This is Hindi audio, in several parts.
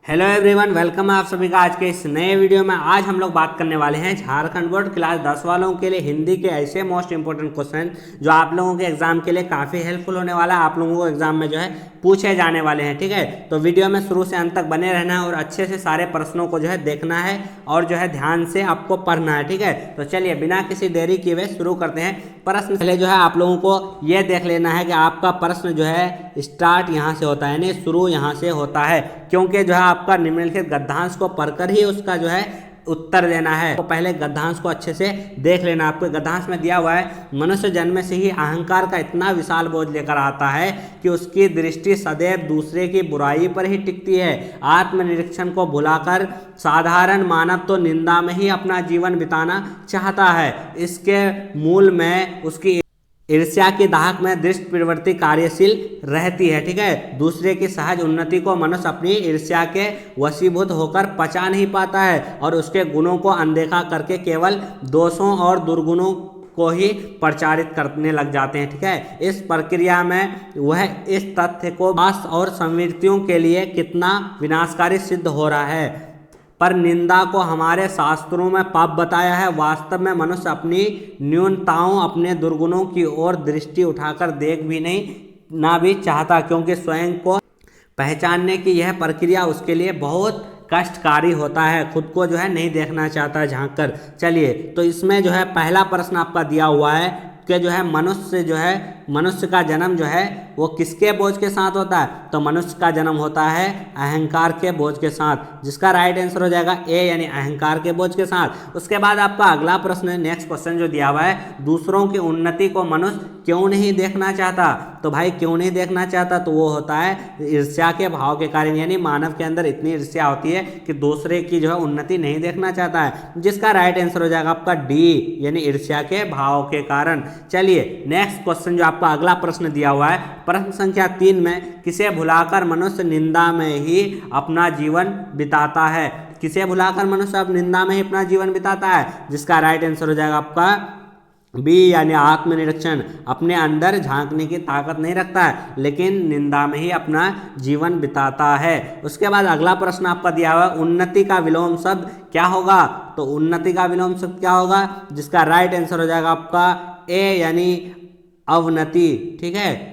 हेलो एवरीवन, वेलकम है आप सभी का आज के इस नए वीडियो में। आज हम लोग बात करने वाले हैं झारखंड बोर्ड क्लास 10 वालों के लिए हिंदी के ऐसे मोस्ट इंपोर्टेंट क्वेश्चन जो आप लोगों के एग्जाम के लिए काफ़ी हेल्पफुल होने वाला है, आप लोगों को एग्जाम में जो है पूछे जाने वाले हैं। ठीक है, तो वीडियो में शुरू से अंत तक बने रहना है और अच्छे से सारे प्रश्नों को जो है देखना है और जो है ध्यान से आपको पढ़ना है। ठीक है, तो चलिए बिना किसी देरी किए हुए शुरू करते हैं। प्रश्न पहले जो है आप लोगों को यह देख लेना है कि आपका प्रश्न जो है स्टार्ट यहाँ से होता है, यानी शुरू यहाँ से होता है, क्योंकि जो है आपका निम्नलिखित गद्यांश को पढ़कर ही उसका जो है उत्तर देना है। तो पहले गद्यांश को अच्छे से देख लेना। आपको गद्यांश में दिया हुआ है, मनुष्य जन्म से ही अहंकार का इतना विशाल बोझ लेकर आता है कि उसकी दृष्टि सदैव दूसरे की बुराई पर ही टिकती है। आत्मनिरीक्षण को भुलाकर साधारण मानव तो निंदा में ही अपना जीवन बिताना चाहता है। इसके मूल में उसकी ईर्ष्या की दाहक में दृष्टि प्रवृत्ति कार्यशील रहती है। ठीक है, दूसरे की सहज उन्नति को मनुष्य अपनी ईर्ष्या के वशीभूत होकर पचा नहीं पाता है और उसके गुणों को अनदेखा करके केवल दोषों और दुर्गुणों को ही प्रचारित करने लग जाते हैं। ठीक है, इस प्रक्रिया में वह इस तथ्य को वास और संवृत्तियों के लिए कितना विनाशकारी सिद्ध हो रहा है, पर निंदा को हमारे शास्त्रों में पाप बताया है। वास्तव में मनुष्य अपनी न्यूनताओं, अपने दुर्गुणों की ओर दृष्टि उठाकर देख भी ना भी चाहता, क्योंकि स्वयं को पहचानने की यह प्रक्रिया उसके लिए बहुत कष्टकारी होता है। खुद को जो है नहीं देखना चाहता झांक कर। चलिए, तो इसमें जो है पहला प्रश्न आपका दिया हुआ है कि जो है मनुष्य का जन्म जो है वो किसके बोझ के साथ होता है, तो मनुष्य का जन्म होता है अहंकार के बोझ के साथ, जिसका राइट आंसर हो जाएगा ए, यानी अहंकार के बोझ के साथ। उसके बाद आपका अगला प्रश्न, नेक्स्ट क्वेश्चन जो दिया हुआ है, दूसरों की उन्नति को मनुष्य क्यों नहीं देखना चाहता, तो भाई क्यों नहीं देखना चाहता, तो वो होता है ईर्ष्या के भाव के कारण, यानी मानव के अंदर इतनी ईर्ष्या होती है कि दूसरे की जो है उन्नति नहीं देखना चाहता है, जिसका राइट आंसर हो जाएगा आपका डी, यानी ईर्ष्या के भाव के कारण। चलिए नेक्स्ट क्वेश्चन जो आपका अगला प्रश्न दिया हुआ है, प्रश्न संख्या 3 में, किसे भुलाकर मनुष्य निंदा में ही अपना जीवन बिताता है, किसे भुलाकर मनुष्य अब निंदा में ही अपना जीवन बिताता है, जिसका राइट आंसर हो जाएगा आपका बी, यानी आत्मनिरीक्षण। अपने अंदर झांकने की ताकत नहीं रखता है, लेकिन निंदा में ही अपना जीवन बिताता है। उसके बाद अगला प्रश्न आपका दिया हुआ है, उन्नति का विलोम शब्द क्या होगा, तो उन्नति का विलोम शब्द क्या होगा, जिसका राइट आंसर हो जाएगा आपका ए, यानी अवनति। ठीक है,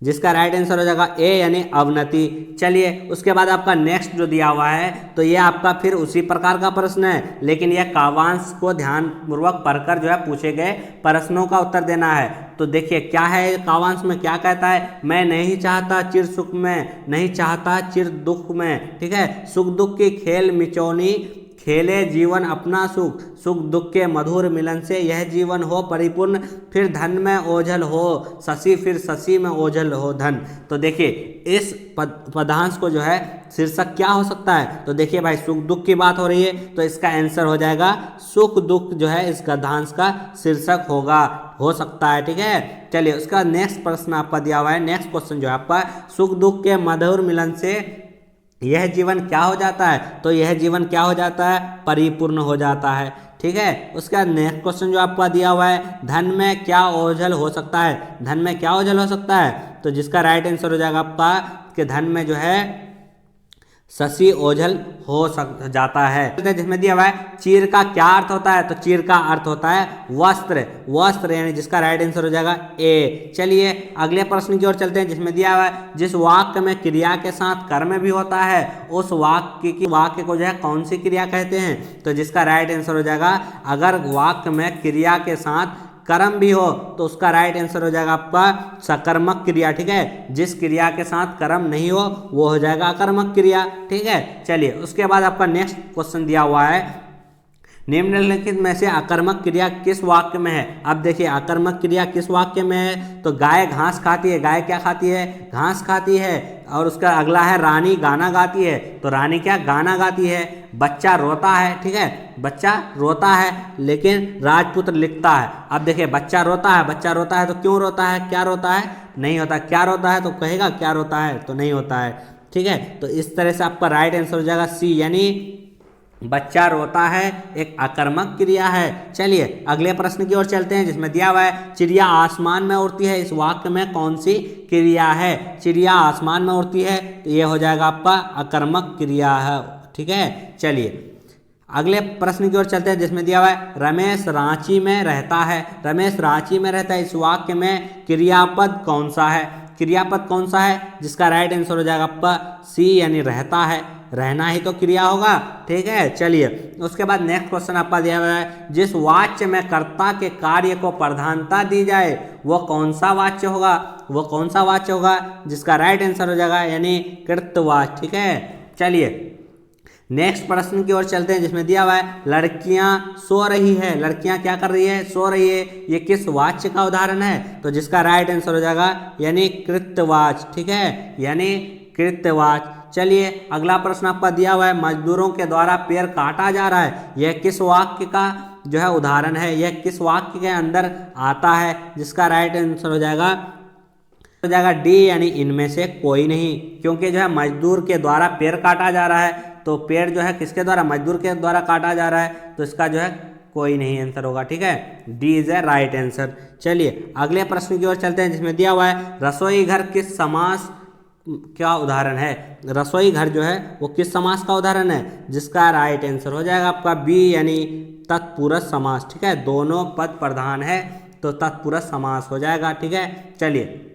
जिसका राइट आंसर हो जाएगा ए, यानी अवनति। चलिए उसके बाद आपका नेक्स्ट जो दिया हुआ है, तो ये आपका फिर उसी प्रकार का प्रश्न है, लेकिन यह कावांश को ध्यानपूर्वक पढ़कर जो है पूछे गए प्रश्नों का उत्तर देना है। तो देखिए क्या है कावांश में, क्या कहता है, मैं नहीं चाहता चिर सुख में, नहीं चाहता चिर दुख में। ठीक है, सुख दुख की खेल मिचौनी खेले जीवन अपना सुख, सुख दुख के मधुर मिलन से यह जीवन हो परिपूर्ण, फिर धन में ओझल हो शशि, फिर शशि में ओझल हो धन। तो देखिए इस पदांश को जो है शीर्षक क्या हो सकता है, तो देखिए भाई सुख दुख की बात हो रही है, तो इसका आंसर हो जाएगा सुख दुख जो है इस गद्यांश का शीर्षक हो सकता है। ठीक है, चलिए उसका नेक्स्ट प्रश्न आपका दिया हुआ है, नेक्स्ट क्वेश्चन जो है आपका, सुख दुख के मधुर मिलन से यह जीवन क्या हो जाता है, तो यह जीवन क्या हो जाता है, परिपूर्ण हो जाता है। ठीक है, उसका नेक्स्ट क्वेश्चन जो आपका दिया हुआ है, धन में क्या ओझल हो सकता है, धन में क्या ओझल हो सकता है, तो जिसका राइट आंसर हो जाएगा आपका कि धन में जो है शशि ओझल हो जाता है। जिसमें दिया हुआ है चीर का क्या अर्थ होता है, तो चीर का अर्थ होता है वस्त्र, वस्त्र, यानी जिसका राइट आंसर हो जाएगा ए। चलिए अगले प्रश्न की ओर चलते हैं, जिसमें दिया हुआ है, जिस वाक्य में क्रिया के साथ कर्म भी होता है उस वाक्य को जो है कौन सी क्रिया कहते हैं, तो जिसका राइट आंसर हो जाएगा, अगर वाक्य में क्रिया के साथ कर्म भी हो तो उसका राइट आंसर हो जाएगा आपका सकर्मक क्रिया। ठीक है, जिस क्रिया के साथ कर्म नहीं हो वो हो जाएगा अकर्मक क्रिया। ठीक है, चलिए उसके बाद आपका नेक्स्ट क्वेश्चन दिया हुआ है, निम्नलिखित में से अकर्मक क्रिया किस वाक्य में है। अब देखिए अकर्मक क्रिया किस वाक्य में है, तो गाय घास खाती है, गाय क्या खाती है, घास खाती है। और उसका अगला है रानी गाना गाती है, तो रानी क्या गाना गाती है। बच्चा रोता है, ठीक है, बच्चा रोता है, लेकिन राजपुत्र लिखता है। अब देखिए बच्चा रोता है तो क्यों रोता है, क्या रोता है, नहीं होता, क्या रोता है तो कहेगा क्या रोता है, तो नहीं होता है। ठीक है, तो इस तरह से आपका राइट आंसर हो जाएगा सी, यानी बच्चा रोता है एक आकर्मक क्रिया है। चलिए अगले प्रश्न की ओर चलते हैं, जिसमें दिया हुआ है चिड़िया आसमान में उड़ती है, इस वाक्य में कौन सी क्रिया है? चिड़िया आसमान में उड़ती है, तो ये हो जाएगा आपका आकर्मक क्रिया है। ठीक है, चलिए अगले प्रश्न की ओर चलते हैं, जिसमें दिया हुआ है रमेश रांची में रहता है। रमेश रांची में रहता है, इस वाक्य में क्रियापद कौन सा है? क्रियापद कौन सा है? जिसका राइट आंसर हो जाएगा आपका सी, यानी रहता है। रहना ही तो क्रिया होगा। ठीक है, चलिए उसके बाद नेक्स्ट क्वेश्चन आपका दिया हुआ है, जिस वाच्य में कर्ता के कार्य को प्रधानता दी जाए वो कौन सा वाच्य होगा? वो कौन सा वाच्य होगा? जिसका राइट आंसर हो जाएगा यानी कृतवाच्य। ठीक है, चलिए नेक्स्ट प्रश्न की ओर चलते हैं, जिसमें दिया हुआ है लड़कियां सो रही है। लड़कियां क्या कर रही है? सो रही है। ये किस वाच्य का उदाहरण है? तो जिसका राइट आंसर हो जाएगा यानी कृतवाच्य। ठीक है, यानी कृतवाच्य। चलिए अगला प्रश्न आपका दिया हुआ है, मजदूरों के द्वारा पेड़ काटा जा रहा है, यह किस वाक्य का जो है उदाहरण है? यह किस वाक्य के अंदर आता है? जिसका राइट आंसर हो जाएगा डी, यानी इनमें से कोई नहीं। क्योंकि जो है मजदूर के द्वारा पेड़ काटा जा रहा है, तो पेड़ जो है किसके द्वारा? मजदूर के द्वारा काटा जा रहा है, तो इसका जो है कोई नहीं आंसर होगा। ठीक है, D is a right answer. चलिए अगले प्रश्न की ओर चलते हैं, जिसमें दिया हुआ है रसोई घर किस समास क्या उदाहरण है? रसोई घर जो है वो किस समास का उदाहरण है? जिसका राइट आंसर हो जाएगा आपका बी, यानी तत्पुरुष समास। ठीक है, दोनों पद प्रधान है तो तत्पुरुष समास हो जाएगा। ठीक है, चलिए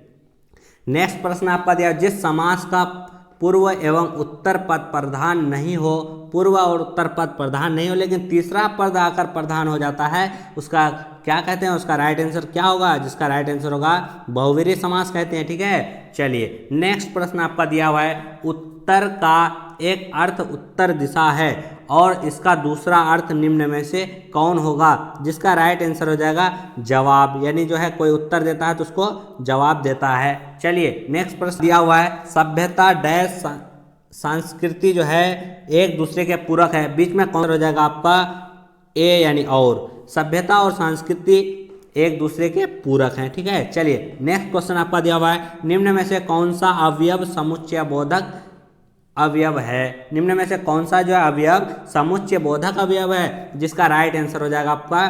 नेक्स्ट प्रश्न आपका दिया, जिस समास का पूर्व एवं उत्तर पद प्रधान नहीं हो, पूर्व और उत्तर पद प्रधान नहीं हो लेकिन तीसरा पद आकर प्रधान हो जाता है, उसका क्या कहते हैं? उसका राइट आंसर क्या होगा? जिसका राइट आंसर होगा बहुव्रीहि समास कहते हैं। ठीक है, चलिए नेक्स्ट प्रश्न आपका दिया हुआ है, उत्तर का एक अर्थ उत्तर दिशा है और इसका दूसरा अर्थ निम्न में से कौन होगा? जिसका राइट आंसर हो जाएगा जवाब, यानी जो है कोई उत्तर देता है तो उसको जवाब देता है। चलिए नेक्स्ट प्रश्न दिया हुआ है, सभ्यता डैश संस्कृति जो है एक दूसरे के पूरक है, बीच में कौन हो जाएगा आपका? ए, यानी और। सभ्यता और संस्कृति एक दूसरे के पूरक हैं। ठीक है, चलिए नेक्स्ट क्वेश्चन आपका दिया हुआ है, निम्न में से कौन सा अवयव समुच्चय बोधक अवयव है? निम्न में से कौन सा जो है अवयव समुच्चय बोधक अवयव है? जिसका राइट आंसर हो जाएगा आपका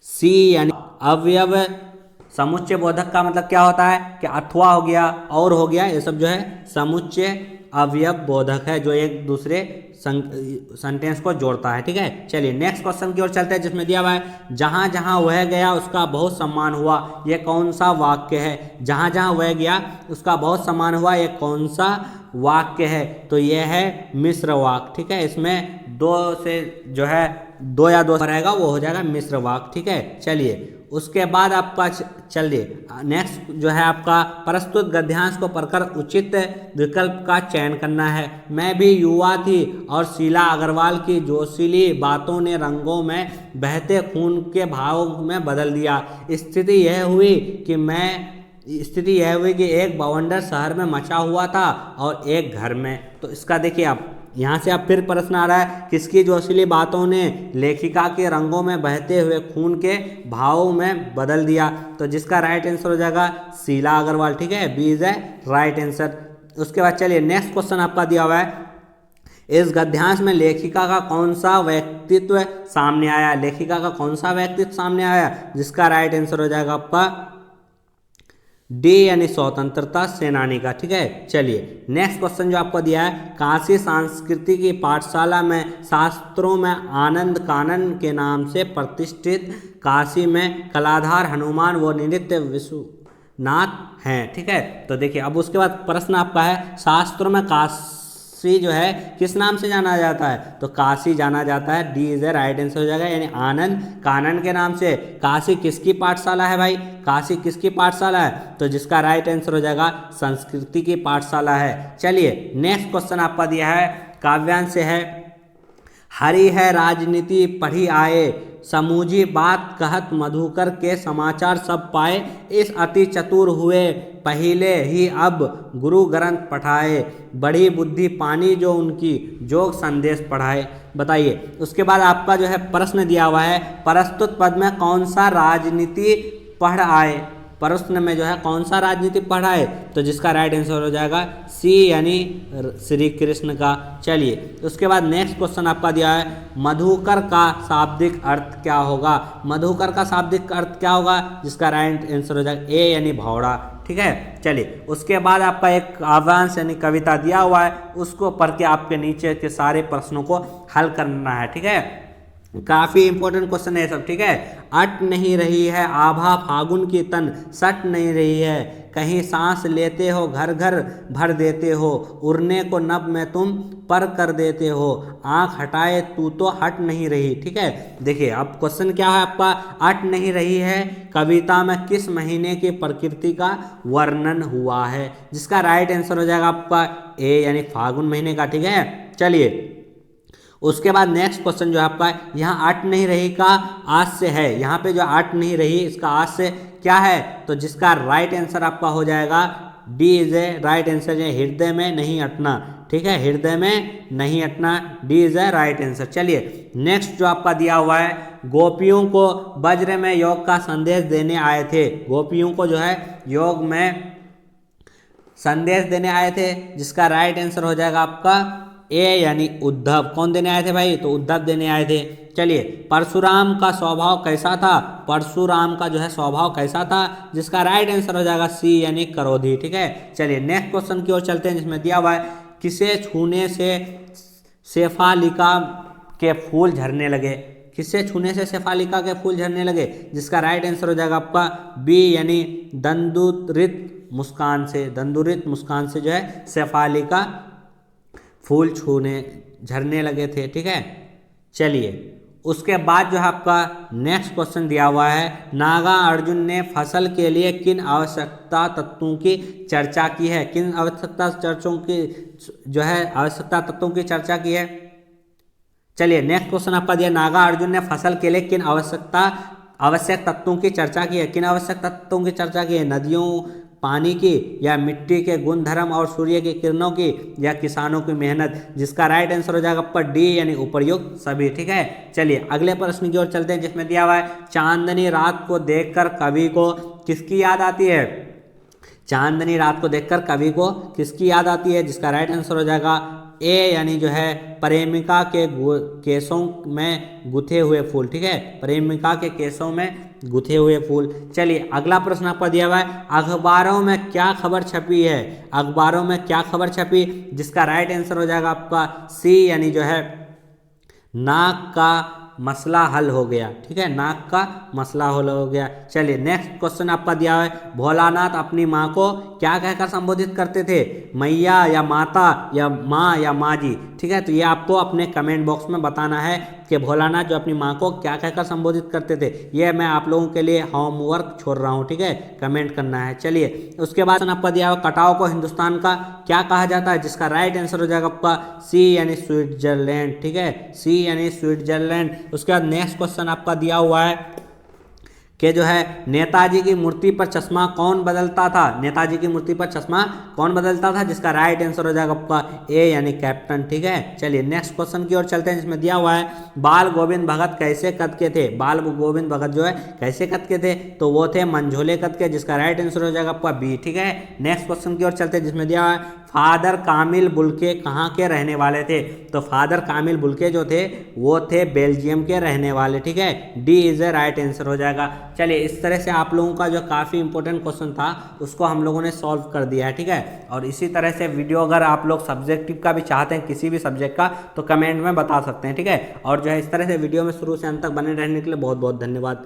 सी, यानी अवयव समुच्चय बोधक का मतलब क्या होता है कि अथवा हो गया, और हो गया, ये सब जो है समुच्चय अवयव बोधक है जो एक दूसरे सेंटेंस को जोड़ता है। ठीक है, चलिए नेक्स्ट क्वेश्चन की ओर चलते हैं, जिसमें दिया हुआ है जहां जहां वह गया उसका बहुत सम्मान हुआ, यह कौन सा वाक्य है? जहां जहां वह गया उसका बहुत सम्मान हुआ, यह कौन सा वाक्य है? तो यह है मिश्र वाक्य। ठीक है, इसमें दो से जो है दो या दो रहेगा वो हो जाएगा मिश्र वाक्य। ठीक है, चलिए उसके बाद आपका चलिए नेक्स्ट जो है आपका प्रस्तुत गद्यांश को पढ़कर उचित विकल्प का चयन करना है। मैं भी युवा थी और शीला अग्रवाल की जोशीली बातों ने रंगों में बहते खून के भाव में बदल दिया। स्थिति यह हुई कि एक बवंडर शहर में मचा हुआ था और एक घर में। तो इसका देखिए आप यहाँ से आप फिर प्रश्न आ रहा है, किसकी जोशीली बातों ने लेखिका के रंगों में बहते हुए खून के भावों में बदल दिया? तो जिसका राइट आंसर हो जाएगा शीला अग्रवाल। ठीक है, B is a right answer. उसके बाद चलिए नेक्स्ट क्वेश्चन आपका दिया हुआ है, इस गद्यांश में लेखिका का कौन सा व्यक्तित्व सामने आया? लेखिका का कौन सा व्यक्तित्व सामने आया? जिसका राइट आंसर हो जाएगा आपका डी, यानी स्वतंत्रता सेनानी का। ठीक है, चलिए नेक्स्ट क्वेश्चन जो आपको दिया है, काशी सांस्कृतिक की पाठशाला में शास्त्रों में आनंद कानन के नाम से प्रतिष्ठित काशी में कलाधार हनुमान व नृत्य विश्वनाथ हैं। ठीक है, तो देखिए अब उसके बाद प्रश्न आपका है, शास्त्रों में काशी जो है किस नाम से जाना जाता है? तो काशी जाना जाता है, D is a right answer हो जाएगा, यानी आनंद कानन के नाम से। काशी किसकी पाठशाला है भाई? काशी किसकी पाठशाला है? तो जिसका राइट आंसर हो जाएगा संस्कृति की पाठशाला है। चलिए नेक्स्ट क्वेश्चन आपका दिया है, काव्यांश से है, हरि है राजनीति पढ़ी आए, समूझी बात कहत मधुकर के समाचार सब पाए, इस अति चतुर हुए पहले ही अब गुरु ग्रंथ पढ़ाए, बड़ी बुद्धि पानी जो उनकी जोग संदेश पढ़ाए। बताइए उसके बाद आपका जो है प्रश्न दिया हुआ है, प्रस्तुत पद में कौन सा राजनीति पढ़ आए? प्रश्न में जो है कौन सा राजनीति पढ़ा है, तो जिसका राइट आंसर हो जाएगा सी यानी श्री कृष्ण का। चलिए उसके बाद नेक्स्ट क्वेश्चन आपका दिया है मधुकर का शाब्दिक अर्थ क्या होगा। मधुकर का शाब्दिक अर्थ क्या होगा, जिसका राइट आंसर हो जाएगा ए यानी भौड़ा। ठीक है, चलिए उसके बाद आपका एक आवांश यानी कविता दिया हुआ है, उसको पढ़ के आपके नीचे के सारे प्रश्नों को हल करना है। ठीक है, काफी इंपॉर्टेंट क्वेश्चन है सब। ठीक है, अट नहीं रही है आभा फागुन की तन, सट नहीं रही है कहीं सांस लेते हो, घर घर भर देते हो, उड़ने को नभ में तुम पर कर देते हो, आंख हटाए तू तो हट नहीं रही। ठीक है, देखिए अब क्वेश्चन क्या है आपका, अट नहीं रही है कविता में किस महीने की प्रकृति का वर्णन हुआ है, जिसका राइट आंसर हो जाएगा आपका ए यानी फागुन महीने का। ठीक है, चलिए उसके बाद नेक्स्ट क्वेश्चन जो है आपका यहाँ अट नहीं रही का आज से है, यहाँ पे जो अट नहीं रही इसका आज से क्या है, तो जिसका राइट आंसर आपका हो जाएगा D is a right answer, हृदय में नहीं अटना। ठीक है, हृदय में नहीं अटना, D is a right answer. चलिए नेक्स्ट जो आपका दिया हुआ है गोपियों को वज्र में योग का संदेश देने आए थे, गोपियों को जो है योग में संदेश देने आए थे, जिसका राइट आंसर हो जाएगा आपका ए यानी उद्धव। कौन देने आए थे भाई, तो उद्धव देने आए थे। चलिए परशुराम का स्वभाव कैसा था, परशुराम का जो है स्वभाव कैसा था, जिसका राइट आंसर हो जाएगा सी यानी क्रोधी। ठीक है, चलिए नेक्स्ट क्वेश्चन की ओर चलते हैं, जिसमें दिया हुआ है किसे छूने से शेफालिका के फूल झरने लगे, किससे छूने से शेफालिका के फूल झरने लगे, जिसका राइट आंसर हो जाएगा आपका बी यानी दंडुरित मुस्कान से, दंडुरित मुस्कान से जो है शेफालिका फूल छूने झरने लगे थे। ठीक है, चलिए उसके बाद जो है आपका नेक्स्ट क्वेश्चन दिया हुआ है नागा अर्जुन ने फसल के लिए किन आवश्यकता तत्वों की चर्चा की है, किन आवश्यकता चर्चों की जो है आवश्यकता तत्वों की चर्चा की है। चलिए नेक्स्ट क्वेश्चन आपका दिया नागा अर्जुन ने फसल के लिए किन आवश्यक तत्वों की चर्चा की है, किन आवश्यक तत्वों की चर्चा की है, नदियों पानी की या मिट्टी के गुणधर्म और सूर्य की किरणों की या किसानों की मेहनत, जिसका राइट आंसर हो जाएगा पर डी यानी उपर्युक्त सभी। ठीक है, चलिए अगले प्रश्न की ओर चलते हैं, जिसमें दिया हुआ है चांदनी रात को देखकर कवि को किसकी याद आती है, चांदनी रात को देखकर कवि को किसकी याद आती है, जिसका राइट आंसर हो जाएगा ए यानी जो है प्रेमिका के केसों में गुथे हुए फूल। ठीक है, प्रेमिका के केसों में गुथे हुए फूल। चलिए अगला प्रश्न आपका दिया हुआ है अखबारों में क्या खबर छपी है, अखबारों में क्या खबर छपी, जिसका राइट आंसर हो जाएगा आपका सी यानी जो है नाक का मसला हल हो गया। ठीक है, नाक का मसला हल हो गया। चलिए नेक्स्ट क्वेश्चन आपका दिया है भोलानाथ अपनी माँ को क्या कहकर संबोधित करते थे, मैया या माता या माँ या माँ जी। ठीक है, तो ये आपको अपने कमेंट बॉक्स में बताना है कि भोलानाथ जो अपनी माँ को क्या कहकर संबोधित करते थे। ये मैं आप लोगों के लिए होमवर्क छोड़ रहा हूँ। ठीक है, कमेंट करना है। चलिए उसके बाद आपका दिया हुआ कटाव को हिंदुस्तान का क्या कहा जाता है, जिसका राइट आंसर हो जाएगा आपका सी यानी स्विट्जरलैंड। ठीक है, सी यानी स्विट्जरलैंड। उसके बाद नेक्स्ट क्वेश्चन आपका दिया हुआ है कि जो है नेताजी की मूर्ति पर चश्मा कौन बदलता था, नेताजी की मूर्ति पर चश्मा कौन बदलता था, जिसका राइट आंसर हो जाएगा आपका ए यानी कैप्टन। ठीक है, चलिए नेक्स्ट क्वेश्चन की ओर चलते हैं, जिसमें दिया हुआ है बाल गोविंद भगत कैसे कद के थे, बाल गोविंद भगत जो है कैसे कद के थे, तो वो थे मंझोले कद के, जिसका राइट आंसर हो जाएगा आपका बी। ठीक है, नेक्स्ट क्वेश्चन की ओर चलते हैं, जिसमें दिया हुआ है फादर कामिल बुल्के कहाँ के रहने वाले थे, तो फादर कामिल बुल्के जो थे वो थे बेल्जियम के रहने वाले। ठीक है, D is a right answer हो जाएगा। चलिए इस तरह से आप लोगों का जो काफ़ी इंपॉर्टेंट क्वेश्चन था उसको हम लोगों ने सॉल्व कर दिया है। ठीक है, और इसी तरह से वीडियो अगर आप लोग सब्जेक्टिव का भी चाहते हैं किसी भी सब्जेक्ट का तो कमेंट में बता सकते हैं। ठीक है, और जो है इस तरह से वीडियो में शुरू से अंत तक बने रहने के लिए बहुत बहुत धन्यवाद।